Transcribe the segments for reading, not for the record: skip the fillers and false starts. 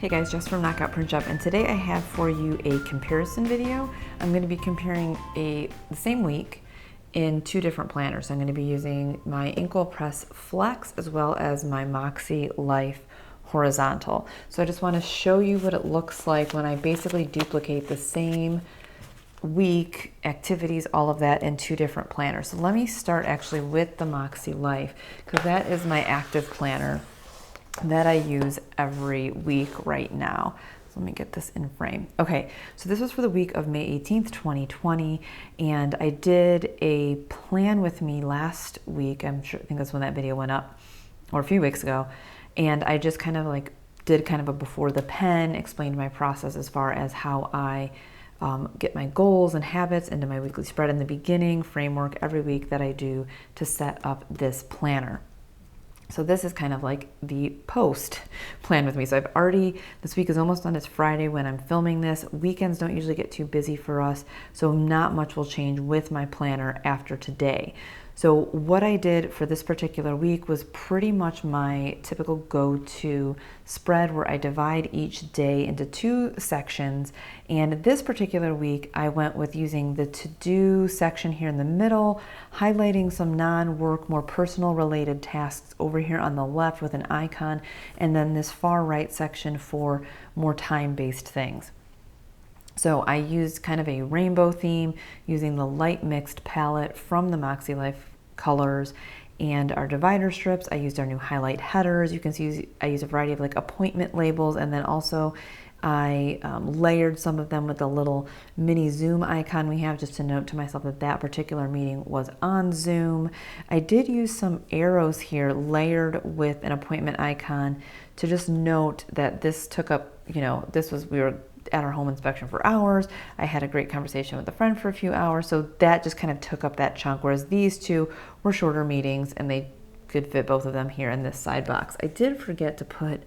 Hey guys, Jess from Knockout Print Shop, and today I have for you a comparison video. I'm going to be comparing the same week in two different planners. I'm going to be using my Inkwell Press Flex as well as my Makse Life Horizontal. So I just want to show you what it looks like when I basically duplicate the same week, activities, all of that in two different planners. So let me start actually with the Makse Life, because that is my active planner that I use every week right now. So let me get this in frame. Okay, so this was for the week of May 18th, 2020, and I did a plan with me last week. I think that's when that video went up, or a few weeks ago, and I just kind of like did kind of a before the pen, explained my process as far as how I get my goals and habits into my weekly spread in the beginning, framework every week that I do to set up this planner. So this is kind of like the post plan with me. So this week is almost done. It's Friday when I'm filming this. Weekends don't usually get too busy for us, so not much will change with my planner after today. So what I did for this particular week was pretty much my typical go-to spread where I divide each day into two sections. And this particular week, I went with using the to-do section here in the middle, highlighting some non-work, more personal related tasks over here on the left with an icon, and then this far right section for more time-based things. So I used kind of a rainbow theme using the light mixed palette from the Makse Life colors and our divider strips. I used our new highlight headers. You can see I use a variety of like appointment labels, and then also I layered some of them with the little mini Zoom icon we have, just to note to myself that that particular meeting was on Zoom. I did use some arrows here layered with an appointment icon to just note that this took up, we were at our home inspection for hours. I had a great conversation with a friend for a few hours, so that just kind of took up that chunk, whereas these two were shorter meetings and they could fit both of them here in this side box. I did forget to put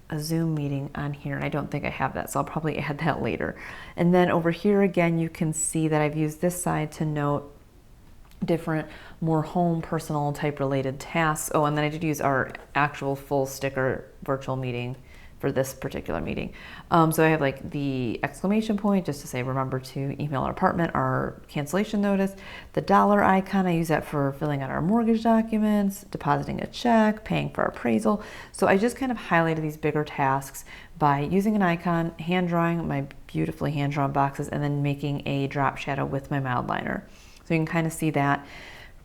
a Zoom meeting on here, and I don't think I have that, so I'll probably add that later. And then over here again, you can see that I've used this side to note different, more home, personal type related tasks. Oh, and then I did use our actual full sticker virtual meeting for this particular meeting. So I have like the exclamation point just to say remember to email our apartment our cancellation notice, the dollar icon, I use that for filling out our mortgage documents, depositing a check, paying for our appraisal. So I just kind of highlighted these bigger tasks by using an icon, hand drawing my beautifully hand drawn boxes, and then making a drop shadow with my mild liner. So you can kind of see that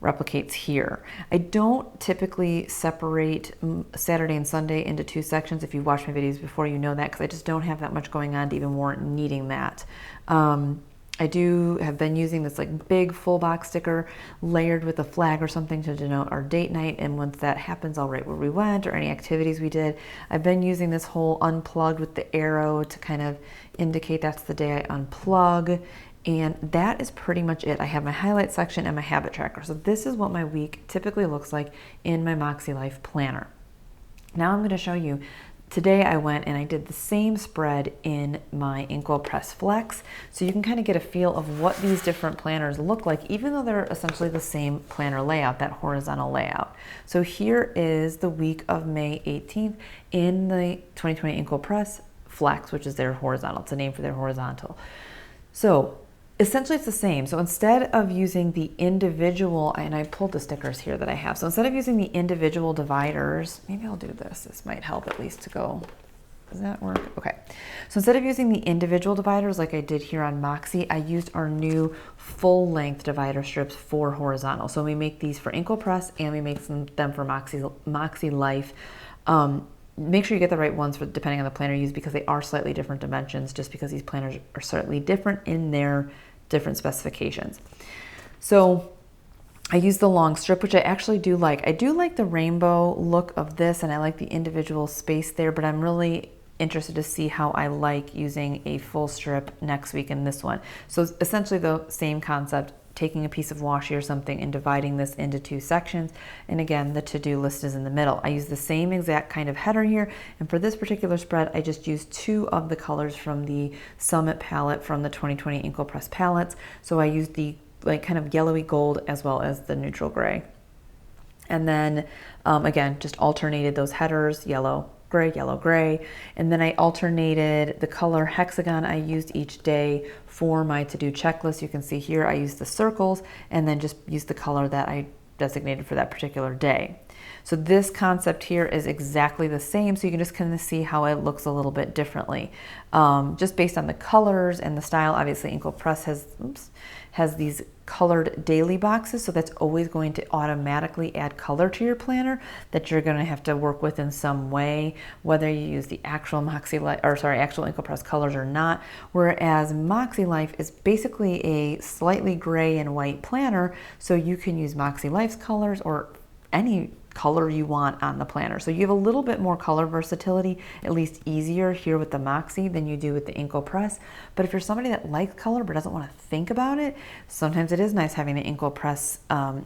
replicates here. I don't typically separate Saturday and Sunday into two sections. If you watch my videos before, you know that, because I just don't have that much going on to even warrant needing that. I have been using this like big full box sticker layered with a flag or something to denote our date night, and once that happens, I'll write where we went or any activities we did. I've been using this whole unplugged with the arrow to kind of indicate that's the day I unplug. And that is pretty much it. I have my highlight section and my habit tracker. So this is what my week typically looks like in my Makse Life planner. Now I'm going to show you, today I went and I did the same spread in my Inkwell Press Flex. So you can kind of get a feel of what these different planners look like, even though they're essentially the same planner layout, that horizontal layout. So here is the week of May 18th in the 2020 Inkwell Press Flex, which is their horizontal. It's a name for their horizontal. So essentially it's the same. So instead of using the individual, and I pulled the stickers here that I have. So instead of using the individual dividers, maybe I'll do this. This might help at least to go. Does that work? Okay. So instead of using the individual dividers like I did here on Makse, I used our new full length divider strips for horizontal. So we make these for Inkwell Press and we make them for Makse Life. Make sure you get the right ones for depending on the planner you use, because they are slightly different dimensions, just because these planners are slightly different in their different specifications. So I use the long strip, which I actually do like. I do like the rainbow look of this, and I like the individual space there, but I'm really interested to see how I like using a full strip next week in this one. So essentially the same concept, taking a piece of washi or something and dividing this into two sections. And again, the to-do list is in the middle. I use the same exact kind of header here. And for this particular spread, I just used two of the colors from the Summit palette from the 2020 Inkwell Press palettes. So I used the like kind of yellowy gold as well as the neutral gray. And then again, just alternated those headers, yellow gray, yellow, gray. And then I alternated the color hexagon I used each day for my to-do checklist. You can see here I used the circles and then just used the color that I designated for that particular day. So this concept here is exactly the same, so you can just kind of see how it looks a little bit differently. Just based on the colors and the style. Obviously Inkwell Press has these colored daily boxes, so that's always going to automatically add color to your planner that you're going to have to work with in some way, whether you use the actual actual Inkwell Press colors or not. Whereas Makse Life is basically a slightly gray and white planner, so you can use Makse Life's colors or any color you want on the planner. So you have a little bit more color versatility, at least easier here with the Makse than you do with the Inkwell Press. But if you're somebody that likes color but doesn't want to think about it, sometimes it is nice having the Inkwell Press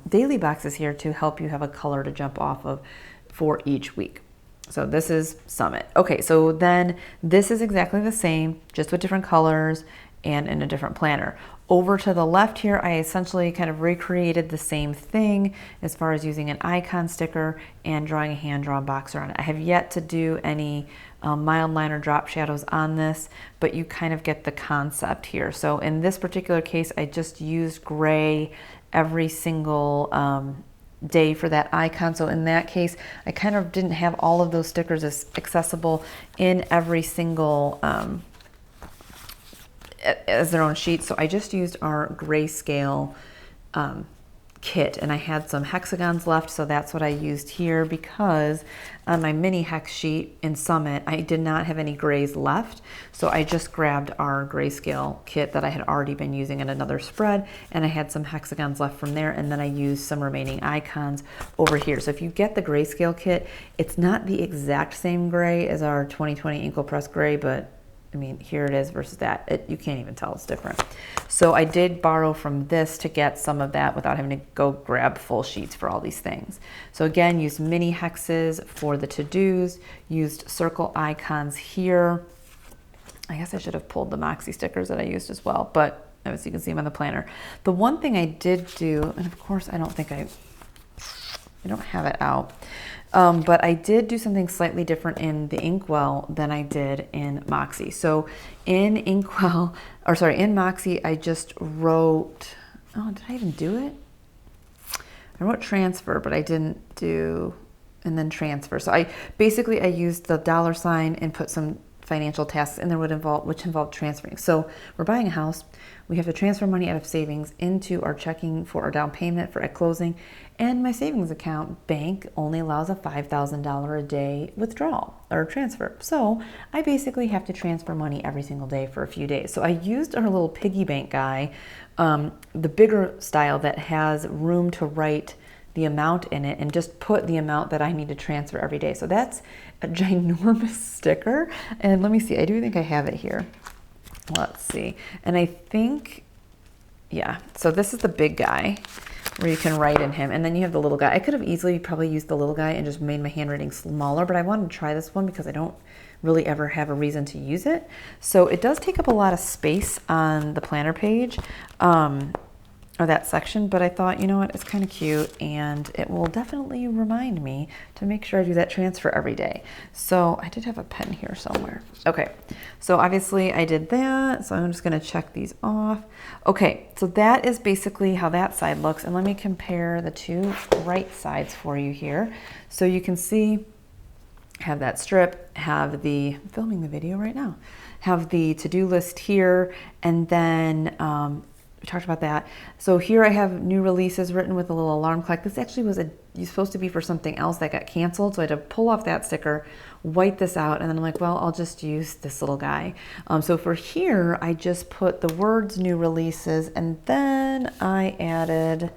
daily boxes here to help you have a color to jump off of for each week. So this is Summit. Okay, so then this is exactly the same, just with different colors and in a different planner. Over to the left here, I essentially kind of recreated the same thing as far as using an icon sticker and drawing a hand-drawn box around it. I have yet to do any mild line or drop shadows on this, but you kind of get the concept here. So in this particular case, I just used gray every single day for that icon. So in that case, I kind of didn't have all of those stickers as accessible in every single as their own sheet. So I just used our grayscale kit, and I had some hexagons left, so that's what I used here, because on my mini hex sheet in Summit I did not have any grays left, so I just grabbed our grayscale kit that I had already been using in another spread, and I had some hexagons left from there, and then I used some remaining icons over here. So if you get the grayscale kit, it's not the exact same gray as our 2020 Inkwell Press gray, but I mean, here it is versus that. You can't even tell it's different. So I did borrow from this to get some of that without having to go grab full sheets for all these things. So again, used mini hexes for the to-dos, used circle icons here. I guess I should have pulled the Makse stickers that I used as well, but as you can see them on the planner. The one thing I did do, and of course I don't have it out, but I did do something slightly different in the Inkwell than I did in Makse. So in Makse, I just wrote, did I even do it? I wrote transfer, but I didn't do, and then transfer. So I used the $ and put some financial tasks in there which involved transferring. So we're buying a house. We have to transfer money out of savings into our checking for our down payment at closing. And my savings account bank only allows a $5,000 a day withdrawal or transfer. So I basically have to transfer money every single day for a few days. So I used our little piggy bank guy, the bigger style that has room to write the amount in it, and just put the amount that I need to transfer every day. So that's a ginormous sticker. And let me see, I do think I have it here. Let's see. And I think, yeah, so this is the big guy where you can write in him, and then you have the little guy. I could have easily probably used the little guy and just made my handwriting smaller, but I wanted to try this one because I don't really ever have a reason to use it. So it does take up a lot of space on the planner page, or that section, but I thought, you know what, it's kind of cute, and it will definitely remind me to make sure I do that transfer every day. So I did have a pen here somewhere. Okay, so obviously I did that, so I'm just gonna check these off. Okay, so that is basically how that side looks, and let me compare the two right sides for you here. So you can see, have that strip, have the, I'm filming the video right now, have the to-do list here, and then we talked about that. So here I have new releases written with a little alarm clock. This actually was supposed to be for something else that got canceled, so I had to pull off that sticker, white this out, and then I'm like, well, I'll just use this little guy. So for here, I just put the words new releases, and then I added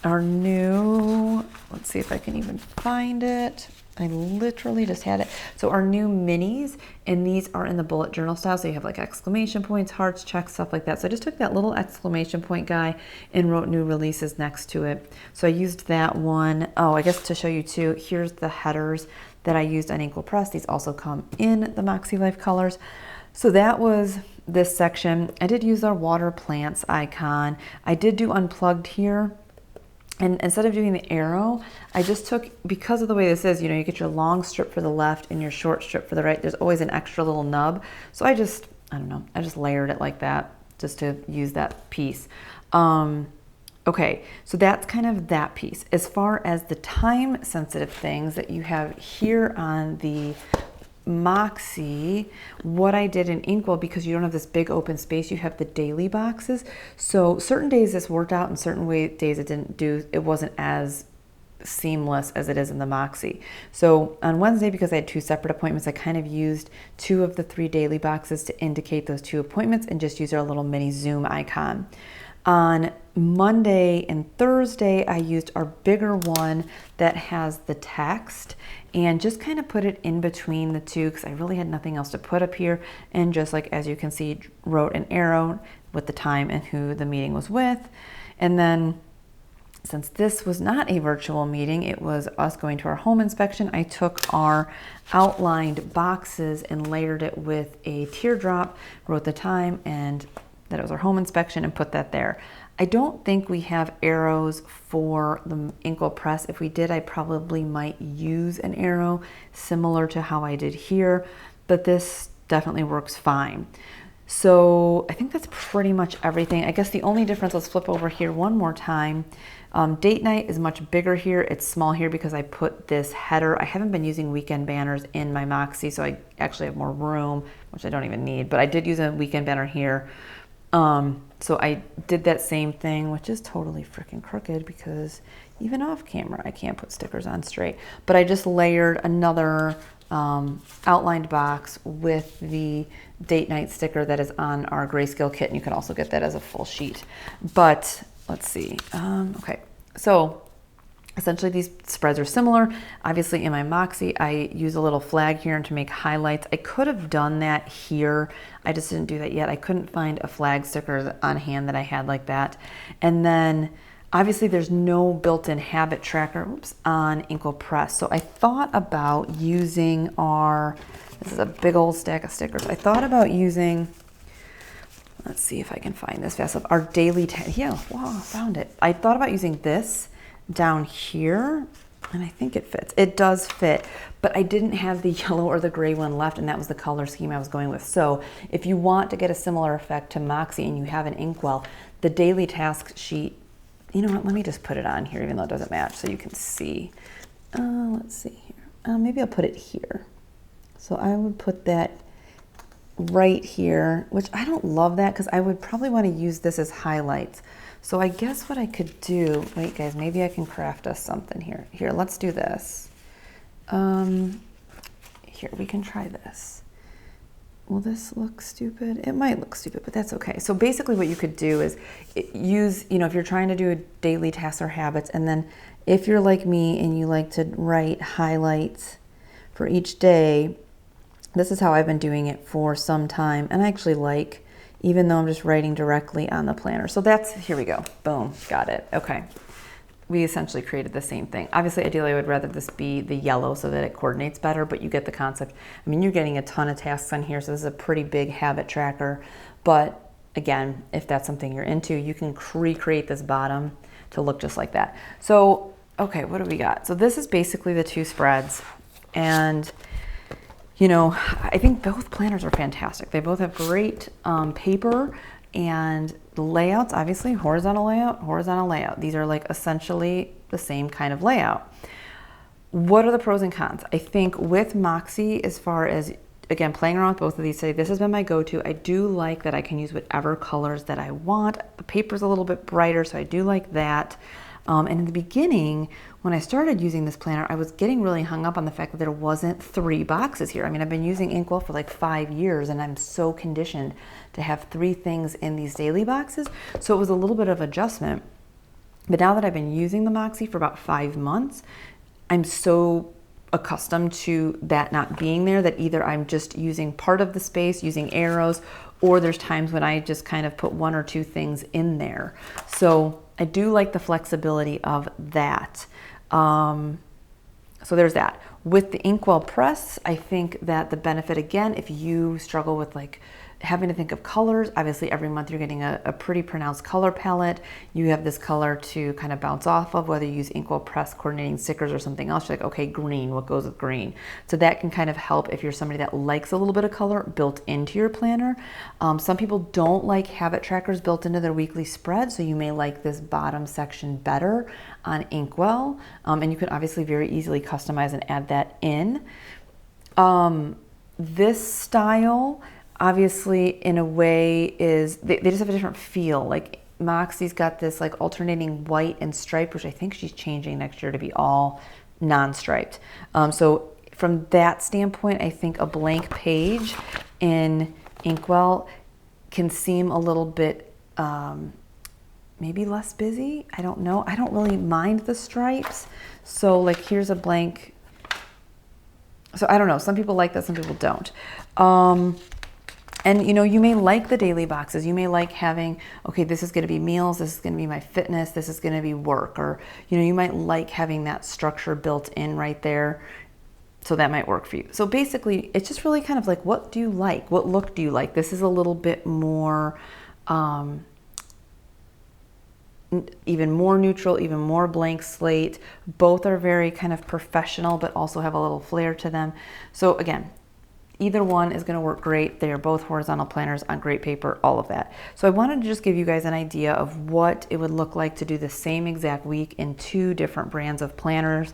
our new, let's see if I can even find it. I literally just had it. So our new minis, and these are in the bullet journal style. So you have like exclamation points, hearts, checks, stuff like that. So I just took that little exclamation point guy and wrote new releases next to it. So I used that one. Oh, I guess to show you too, here's the headers that I used on Inkwell Press. These also come in the Makse Life colors. So that was this section. I did use our water plants icon. I did do unplugged here. And instead of doing the arrow, I just took, because of the way this is, you know, you get your long strip for the left and your short strip for the right. There's always an extra little nub. So I don't know, I just layered it like that just to use that piece. Okay, so that's kind of that piece. As far as the time sensitive things that you have here on the Makse, what I did in Inkwell, because you don't have this big open space, you have the daily boxes. So certain days this worked out and certain days it wasn't as seamless as it is in the Makse. So on Wednesday, because I had 2 separate appointments, I kind of used 2 of the 3 daily boxes to indicate those 2 appointments and just use our little mini Zoom icon. On Monday and Thursday, I used our bigger one that has the text and just kind of put it in between the 2 because I really had nothing else to put up here. And just like, as you can see, wrote an arrow with the time and who the meeting was with. And then since this was not a virtual meeting, it was us going to our home inspection, I took our outlined boxes and layered it with a teardrop, wrote the time and that it was our home inspection and put that there. I don't think we have arrows for the Inkwell Press. If we did, I probably might use an arrow similar to how I did here, but this definitely works fine. So I think that's pretty much everything. I guess the only difference, let's flip over here one more time. Date night is much bigger here. It's small here because I put this header. I haven't been using weekend banners in my Makse, so I actually have more room, which I don't even need, but I did use a weekend banner here. So I did that same thing, which is totally freaking crooked because even off camera, I can't put stickers on straight, but I just layered another outlined box with the date night sticker that is on our grayscale kit. And you can also get that as a full sheet, but let's see. Okay. So essentially these spreads are similar. Obviously in my Makse, I use a little flag here to make highlights. I could have done that here. I just didn't do that yet. I couldn't find a flag sticker on hand that I had like that. And then obviously there's no built-in habit tracker on Inkwell Press. So I thought about using this is a big old stack of stickers. I thought about using, let's see if I can find this fast enough, our daily, yeah, wow, found it. I thought about using this down here, and I think it fits. It does fit, but I didn't have the yellow or the gray one left, and that was the color scheme I was going with. So if you want to get a similar effect to Makse and you have an Inkwell, the daily task sheet, you know what, let me just put it on here even though it doesn't match so you can see. Let's see here. Maybe I'll put it here. So I would put that right here, which I don't love that because I would probably want to use this as highlights. So I guess what I could do, wait guys, maybe I can craft us something here. Here, let's do this. Here, we can try this. Will this look stupid? It might look stupid, but that's okay. So basically what you could do is use, you know, if you're trying to do a daily task or habits, and then if you're like me and you like to write highlights for each day, this is how I've been doing it for some time. And I actually like, even though I'm just writing directly on the planner. So that's, here we go, boom, got it, okay. We essentially created the same thing. Obviously, ideally, I would rather this be the yellow so that it coordinates better, but you get the concept. I mean, you're getting a ton of tasks on here, so this is a pretty big habit tracker. But again, if that's something you're into, you can recreate this bottom to look just like that. So, okay, what do we got? So this is basically the 2 spreads. And you know, I think both planners are fantastic. They both have great paper and the layouts, obviously horizontal layout, horizontal layout. These are like essentially the same kind of layout. What are the pros and cons? I think with Makse, as far as, again, playing around with both of these, say this has been my go-to. I do like that I can use whatever colors that I want. The paper's a little bit brighter, so I do like that. And in the beginning, when I started using this planner, I was getting really hung up on the fact that there wasn't 3 boxes here. I mean, I've been using Inkwell for like 5 years and I'm so conditioned to have 3 things in these daily boxes. So it was a little bit of adjustment. But now that I've been using the Makse for about 5 months, I'm so accustomed to that not being there that either I'm just using part of the space, using arrows, or there's times when I just kind of put 1 or 2 things in there. So I do like the flexibility of that. So there's that. With the Inkwell Press, I think that the benefit, again, if you struggle with like having to think of colors, obviously every month you're getting a pretty pronounced color palette. You have this color to kind of bounce off of, whether you use Inkwell Press coordinating stickers or something else. You're like, okay, green, what goes with green? So that can kind of help if you're somebody that likes a little bit of color built into your planner. Some people don't like habit trackers built into their weekly spread, so you may like this bottom section better on Inkwell. And you can obviously very easily customize and add that in. This style, obviously, in a way, is they just have a different feel. Like Makse's got this like alternating white and striped, which I think she's changing next year to be all non-striped. So from that standpoint, I think a blank page in Inkwell can seem a little bit maybe less busy. I don't know. I don't really mind the stripes. So like here's a blank. So I don't know. Some people like that, some people don't. And you know, you may like the daily boxes. You may like having, okay, this is going to be meals, this is going to be my fitness, this is going to be work, or you know, you might like having that structure built in right there. So that might work for you. So basically, it's just really kind of like, what do you like? What look do you like? This is a little bit more, even more neutral, even more blank slate. Both are very kind of professional, but also have a little flair to them. So again, either one is going to work great. They are both horizontal planners on great paper, all of that. So I wanted to just give you guys an idea of what it would look like to do the same exact week in two different brands of planners.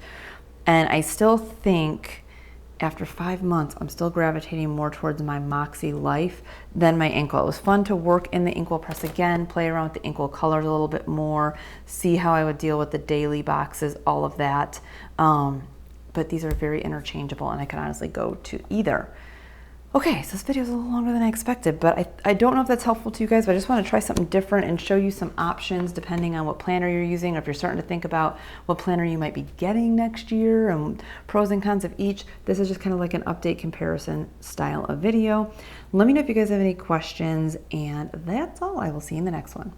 And I still think after 5 months, I'm still gravitating more towards my Makse Life than my Inkwell. It was fun to work in the Inkwell Press again, play around with the Inkwell colors a little bit more, see how I would deal with the daily boxes, all of that. But these are very interchangeable and I can honestly go to either. Okay, so this video is a little longer than I expected, but I don't know if that's helpful to you guys, but I just want to try something different and show you some options depending on what planner you're using, or if you're starting to think about what planner you might be getting next year and pros and cons of each. This is just kind of like an update comparison style of video. Let me know if you guys have any questions, and that's all. I will see you in the next one.